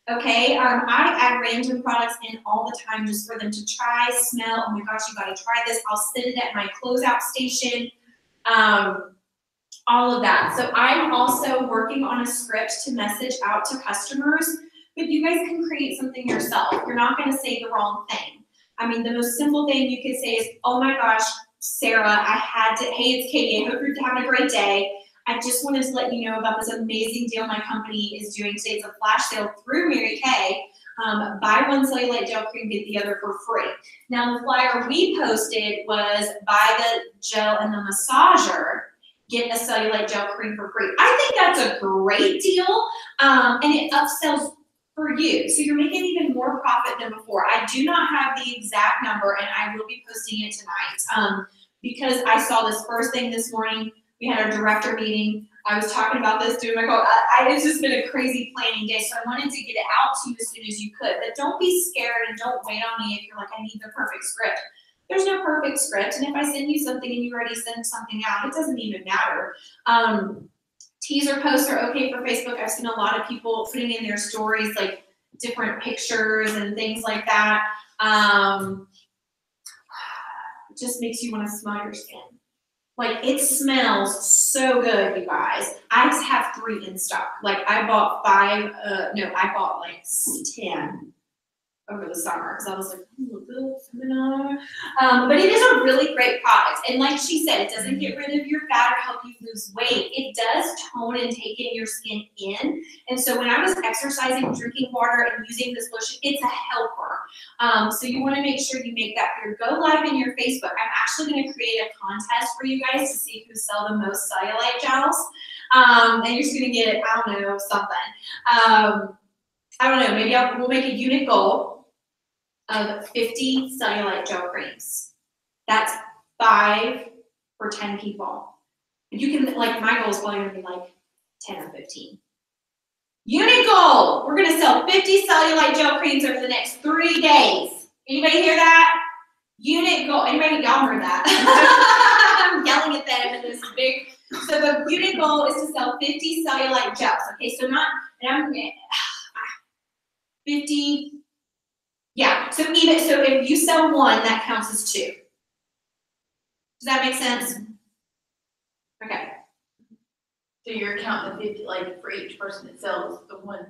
[SPEAKER 1] Okay, I add random products in all the time just for them to try, smell. Oh my gosh, you gotta try this. I'll send it at my closeout station, all of that. So I'm also working on a script to message out to customers, but you guys can create something yourself. You're not gonna say the wrong thing. I mean, the most simple thing you could say is, oh my gosh, Sarah, hey, it's Katie, I hope you're having a great day. I just wanted to let you know about this amazing deal my company is doing today. It's a flash sale through Mary Kay. Buy one cellulite gel cream, get the other for free. Now the flyer we posted was buy the gel and the massager, get a cellulite gel cream for free. I think that's a great deal, and it upsells for you. So you're making even more profit than before. I do not have the exact number, and I will be posting it tonight because I saw this first thing this morning. We had our director meeting. I was talking about this, doing my call. It's just been a crazy planning day, so I wanted to get it out to you as soon as you could. But don't be scared and don't wait on me if you're like, I need the perfect script. There's no perfect script, and if I send you something and you already send something out, it doesn't even matter. Teaser posts are okay for Facebook. I've seen a lot of people putting in their stories like different pictures and things like that. It just makes you want to smell your skin. Like, it smells so good, you guys. I just have 3 in stock. Like, I bought 5, I bought like 10 over the summer because I was like, oh, good seminar. But it is a really great product. And like she said, it doesn't get rid of your fat or help you lose weight. It does tone and take in your skin in. And so when I was exercising, drinking water, and using this lotion, it's a helper. So you want to make sure you make that clear. Go live in your Facebook. I'm actually going to create a contest for you guys to see who sell the most cellulite gels. And you're just going to get, I don't know, something. I don't know, maybe we'll make a unit goal of 50 cellulite gel creams. That's 5 for 10 people. You can, like, my goal is probably gonna be like 10 or 15. Unit goal, we're gonna sell 50 cellulite gel creams over the next 3 days. Anybody hear that? Unit goal, anybody, y'all heard that? I'm yelling at them in this big, so the unit goal is to sell 50 cellulite gels. Okay, so not, and I'm 50, yeah, so if you sell 1, that counts as 2. Does that make sense? Okay.
[SPEAKER 4] So you're counting the 50, like, for each person that sells the one.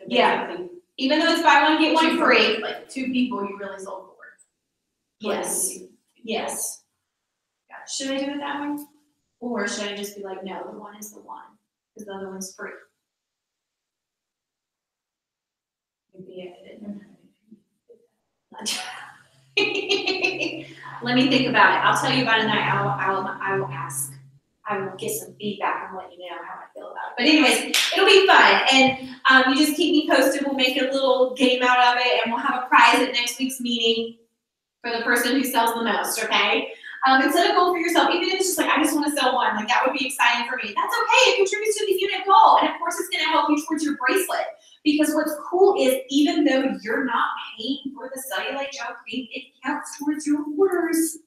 [SPEAKER 1] Yeah. Even though it's buy one, get one free.
[SPEAKER 4] Like 2 people you really sold for.
[SPEAKER 1] Yes. Yes. Should I do it that way? Or should I just be like, no, the 1 is the 1, because the other one's free? Let me think about it. I'll tell you about it tonight. I will ask. I will get some feedback and let you know how I feel about it. But anyways, it'll be fun. And you just keep me posted. We'll make a little game out of it, and we'll have a prize at next week's meeting for the person who sells the most, okay? And set a goal for yourself. Even if it's just like, I just want to sell 1. Like, that would be exciting for me. That's okay. It contributes to the unit goal. And of course, it's going to help you towards your bracelet. Because what's cool is, even though you're not paying for the cellulite gel cream, it counts towards your orders.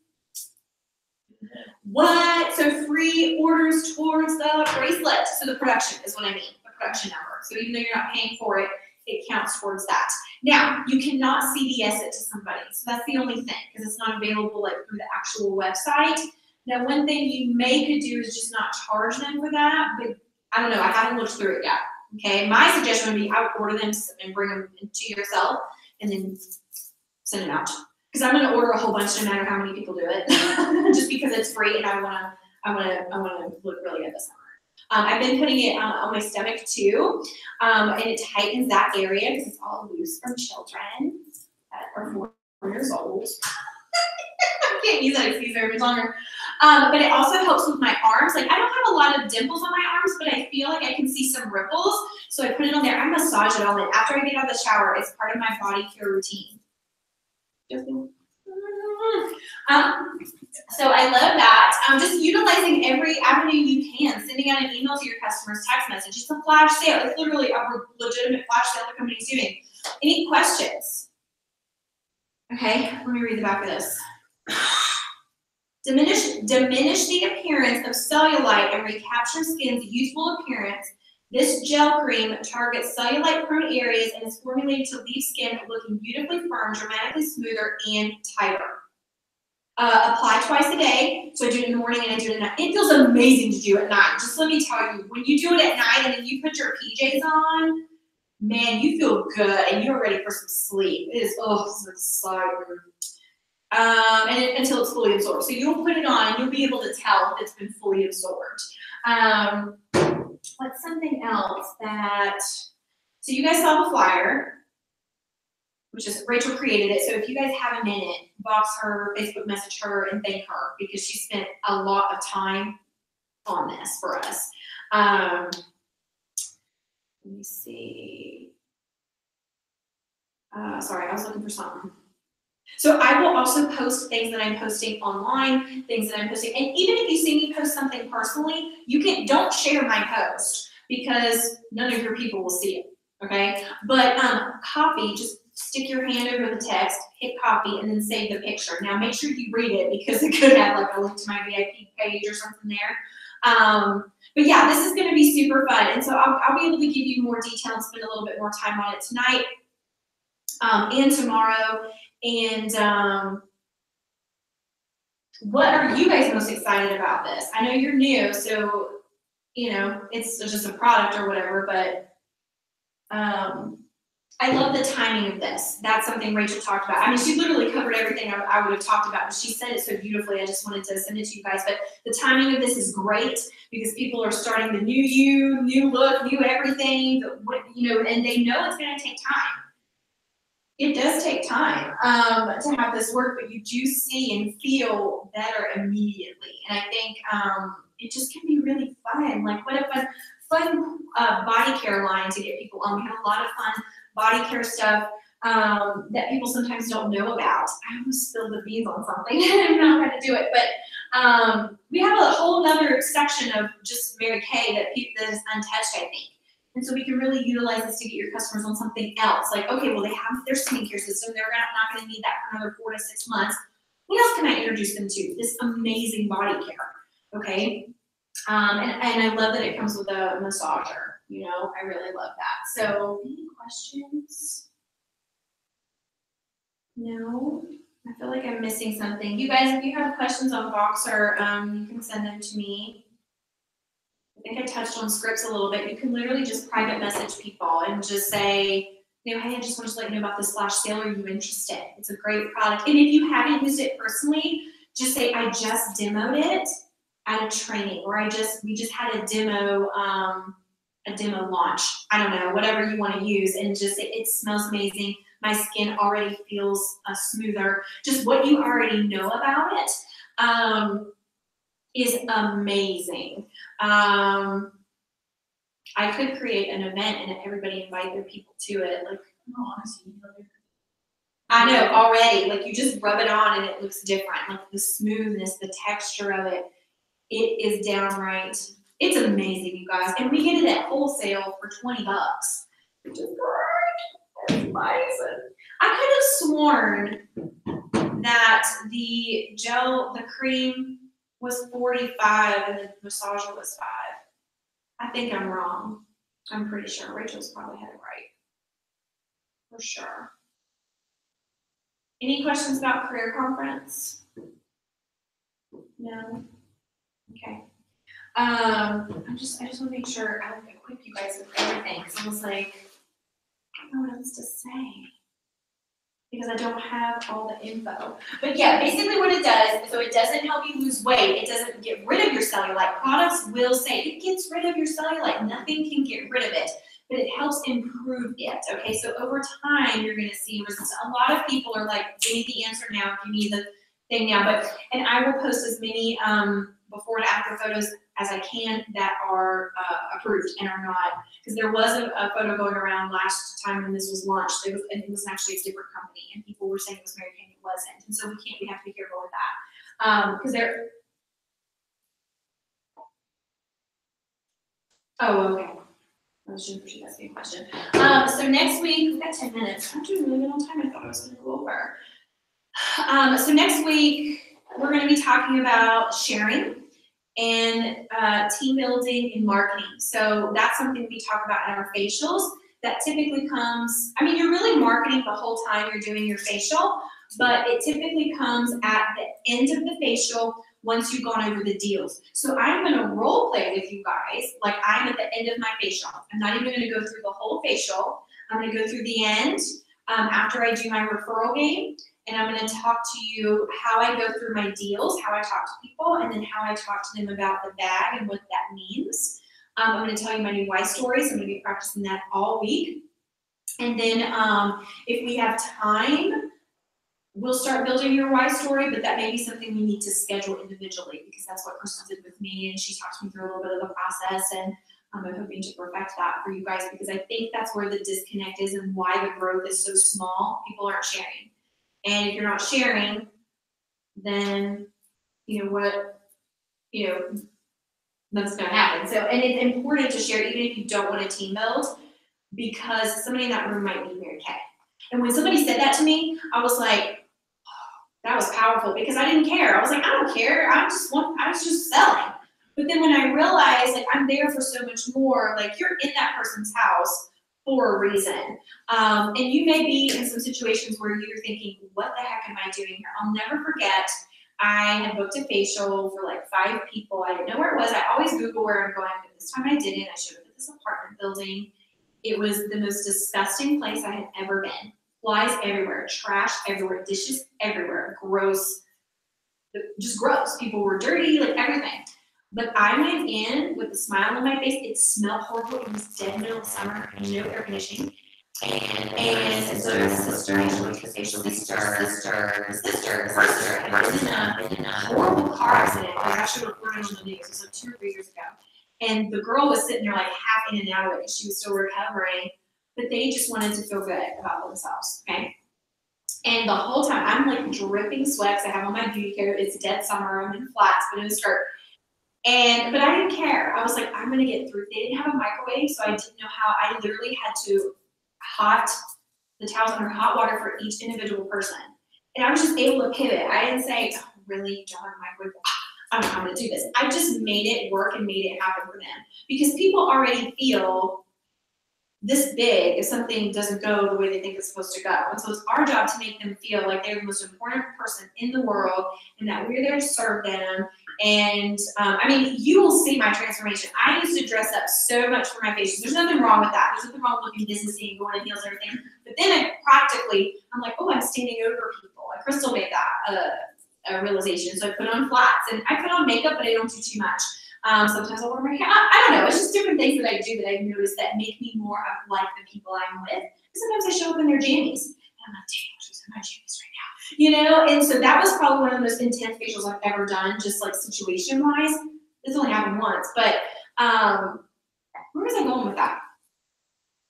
[SPEAKER 1] What? So free orders towards the bracelet. So the production is what I mean. The production number. So even though you're not paying for it, it counts towards that. Now, you cannot CVS it to somebody. So that's the only thing, because it's not available like through the actual website. Now, one thing you could do is just not charge them for that, but I don't know, I haven't looked through it yet. Okay, my suggestion would be I would order them and bring them to yourself and then send them out. Because I'm gonna order a whole bunch no matter how many people do it, just because it's free and I wanna look really good this summer. I've been putting it on my stomach too, and it tightens that area because it's all loose from children that are 4 years old. I can't use that excuse very much longer. But it also helps with my arms. Like I don't have a lot of dimples on my arms, but I feel like I can see some ripples. So I put it on there. I massage it all in. After I get out of the shower, it's part of my body care routine. So I love that. Just utilizing every avenue you can, sending out an email to your customers, text message. It's a flash sale. It's literally a legitimate flash sale the company's doing. Any questions? Okay, let me read the back of this. Diminish the appearance of cellulite and recapture skin's youthful appearance. This gel cream targets cellulite-prone areas and is formulated to leave skin looking beautifully firm, dramatically smoother, and tighter. Apply twice a day. So I do it in the morning and I do it at night. It feels amazing to do at night. Just let me tell you, when you do it at night and then you put your PJs on, man, you feel good and you're ready for some sleep. It is, it's exciting. Until it's fully absorbed. So you'll put it on and you'll be able to tell if it's been fully absorbed. What's something else that, so you guys saw the flyer, which is Rachel created it. So if you guys have a minute, box her, Facebook message her, and thank her because she spent a lot of time on this for us. Let me see. Sorry, I was looking for something. So I will also post things that I'm posting online, things that I'm posting. And even if you see me post something personally, don't share my post because none of your people will see it, okay? But copy, just stick your hand over the text, hit copy, and then save the picture. Now make sure you read it because it could have like a link to my VIP page or something there. But yeah, this is gonna be super fun. And so I'll be able to give you more detail and spend a little bit more time on it tonight and tomorrow. And what are you guys most excited about this? I know you're new, so, you know, it's just a product or whatever, but I love the timing of this. That's something Rachel talked about. I mean, she literally covered everything I would have talked about, but she said it so beautifully. I just wanted to send it to you guys. But the timing of this is great because people are starting the new you, new look, new everything, you know, and they know it's going to take time. It does take time to have this work, but you do see and feel better immediately. And I think it just can be really fun. Like, what a fun body care line to get people on. We have a lot of fun body care stuff that people sometimes don't know about. I almost spilled the beans on something. I'm not going to do it, but we have a whole other section of just Mary Kay that is untouched, I think. And so we can really utilize this to get your customers on something else. Like, okay, well, they have their skincare system. They're not going to need that for another 4 to 6 months. What else can I introduce them to? This amazing body care, okay? And I love that it comes with a massager. You know, I really love that. So, any questions? No? I feel like I'm missing something. You guys, if you have questions on Voxer, you can send them to me. I think I touched on scripts a little bit. You can literally just private message people and just say, you know, hey, I just want to let you know about this flash sale. Are you interested? It's a great product. And if you haven't used it personally, just say, I just demoed it at a training, or we just had a demo launch. I don't know, whatever you want to use, and just say, it smells amazing. My skin already feels smoother. Just what you already know about it is amazing. I could create an event and everybody invite their people to it. Like, honestly, I know already. Like, you just rub it on and it looks different. Like the smoothness, the texture of it, it is downright. It's amazing, you guys. And we get it at wholesale for $20, which is great. That's amazing. I could have sworn that the cream was $45 and the massager was $5. I think I'm wrong. I'm pretty sure Rachel's probably had it right. For sure. Any questions about career conference? No? Okay. I just want to make sure I equip you guys with everything, because I was like, I don't know what else to say. Because I don't have all the info. But yeah, basically what it does, so it doesn't help you lose weight, it doesn't get rid of your cellulite. Products will say it gets rid of your cellulite, nothing can get rid of it, but it helps improve it, okay? So over time, you're gonna see results. A lot of people are like, give me the answer now, give me the thing now, and I will post as many before and after photos as I can that are approved and are not, because there was a photo going around last time when this was launched. It was actually a different company, and people were saying it was Mary Kay, it wasn't, and so we have to be careful with that, because they're. Oh, okay. I was just asking a question. So next week, we've got 10 minutes. I'm doing really good on time. I thought I was going to go over. So next week, we're going to be talking about sharing and team building and marketing. So that's something we talk about in our facials. That typically comes, I mean, you're really marketing the whole time you're doing your facial, but it typically comes at the end of the facial once you've gone over the deals. So I'm going to role play with you guys like I'm at the end of my facial. I'm not even going to go through the whole facial. I'm going to go through the end after I do my referral game. And I'm going to talk to you how I go through my deals, how I talk to people, and then how I talk to them about the bag and what that means. I'm going to tell you my new why stories. I'm going to be practicing that all week. And then if we have time, we'll start building your why story, but that may be something we need to schedule individually, because that's what Kristen did with me, and she talked me through a little bit of the process, and I'm hoping to perfect that for you guys, because I think that's where the disconnect is and why the growth is so small. People aren't sharing. And if you're not sharing, then, that's going to happen. So, and it's important to share even if you don't want to team build, because somebody in that room might need Mary Kay. And when somebody said that to me, I was like, oh, that was powerful, because I didn't care. I was like, I don't care. I was just selling. But then when I realized, like, I'm there for so much more, like, you're in that person's house for a reason. And you may be in some situations where you're thinking, what the heck am I doing here? I'll never forget, I had booked a facial for like 5 people. I didn't know where it was. I always Google where I'm going, but this time I didn't. I showed up at this apartment building. It was the most disgusting place I had ever been. Flies everywhere, trash everywhere, dishes everywhere, gross, just gross. People were dirty, like everything. But I went in with a smile on my face. It smelled horrible. It was dead middle of summer, no air conditioning. And so my sister, and she went to the facial, sister, had been in a horrible car accident. I was actually reporting on the news. It was like 2 or 3 years ago. And the girl was sitting there like half in and out of it. She was still recovering, but they just wanted to feel good about themselves, okay? And the whole time, I'm like dripping sweats. I have on my beauty care. It's dead summer. I'm in flats, but in a skirt. But I didn't care. I was like, I'm gonna get through. They didn't have a microwave, so I didn't know how. I literally had to hot the towels under hot water for each individual person. And I was just able to pivot. I didn't say, oh, really, don't have a microwave. I'm not gonna do this. I just made it work and made it happen for them. Because people already feel this big if something doesn't go the way they think it's supposed to go. And so it's our job to make them feel like they're the most important person in the world and that we're there to serve them. And I mean, you will see my transformation. I used to dress up so much for my facials. There's nothing wrong with that. There's nothing wrong with looking businessy and going to heels and everything. But then I'm like, oh, I'm standing over people. Like Crystal made that a realization. So I put on flats and I put on makeup, but I don't do too much. Sometimes I'll wear my hair. I don't know. It's just different things that I do that I've noticed that make me more of like the people I'm with. Sometimes I show up in their jammies. And I'm like, dang, I'm just in my jammies right now. And so that was probably one of the most intense facials I've ever done, just like situation-wise. This only happened once, but where was I going with that?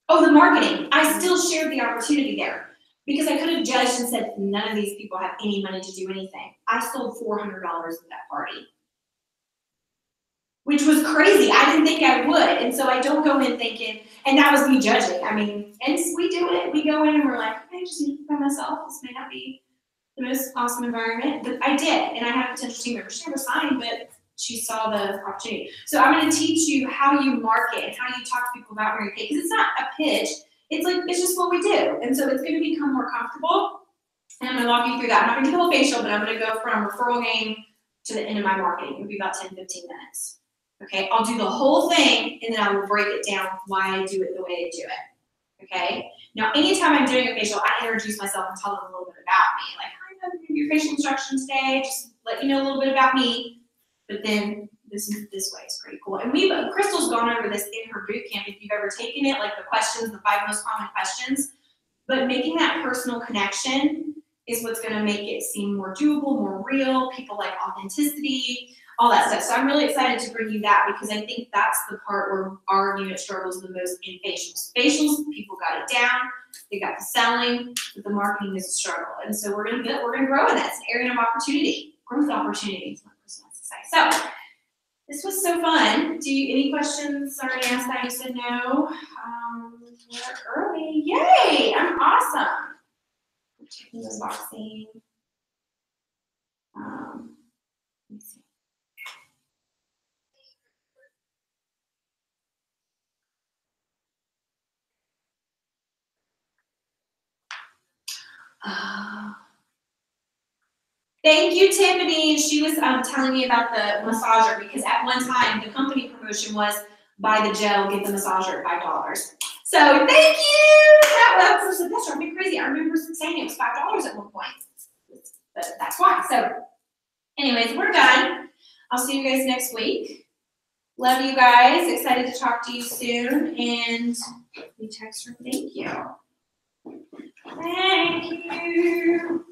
[SPEAKER 1] Oh, the marketing. I still shared the opportunity there because I could have judged and said, none of these people have any money to do anything. I sold $400 at that party, which was crazy. I didn't think I would. And so I don't go in thinking, and that was me judging. I mean, and we do it. We go in and we're like, okay, I just need to by myself. This may not be the most awesome environment, but I did. And I had a potential team member. She never signed, but she saw the opportunity. So I'm going to teach you how you market and how you talk to people about Mary Kay, because it's not a pitch. It's just what we do. And so it's going to become more comfortable. And I'm going to walk you through that. I'm not going to do the whole facial, but I'm going to go from referral game to the end of my marketing. It'll be about 10, 15 minutes. Okay, I'll do the whole thing, and then I will break it down why I do it the way I do it. Okay, now anytime I'm doing a facial, I introduce myself and tell them a little bit about me. Like, hi, I'm going to do your facial instructions today. Just let you know a little bit about me. But then this way is pretty cool. And Crystal's gone over this in her boot camp. If you've ever taken it, like the questions, the 5 most common questions. But making that personal connection is what's going to make it seem more doable, more real. People like authenticity, all that stuff. So I'm really excited to bring you that, because I think that's the part where our unit struggles the most in facials. Facials, people got it down, they got the selling, but the marketing is a struggle. And so we're gonna grow in that. It's an area of opportunity, growth opportunities, my person wants to say. So this was so fun. Any questions? Sorry, I asked that, you said no. We're early. Yay! I'm awesome. I'm checking the boxing. Let me see. Thank you, Tiffany. She was telling me about the massager, because at one time the company promotion was buy the gel, get the massager at $5. So thank you. That was that's driving me crazy. I remember saying it was $5 at one point, but that's why. So, anyways, we're done. I'll see you guys next week. Love you guys. Excited to talk to you soon. And we text her. Thank you. Thank you.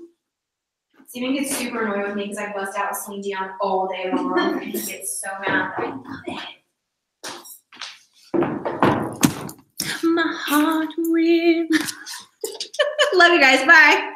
[SPEAKER 1] Steven gets super annoyed with me because I bust out with Celine Dion all day long, and he gets so mad. I love it. My heart will. Love you guys. Bye.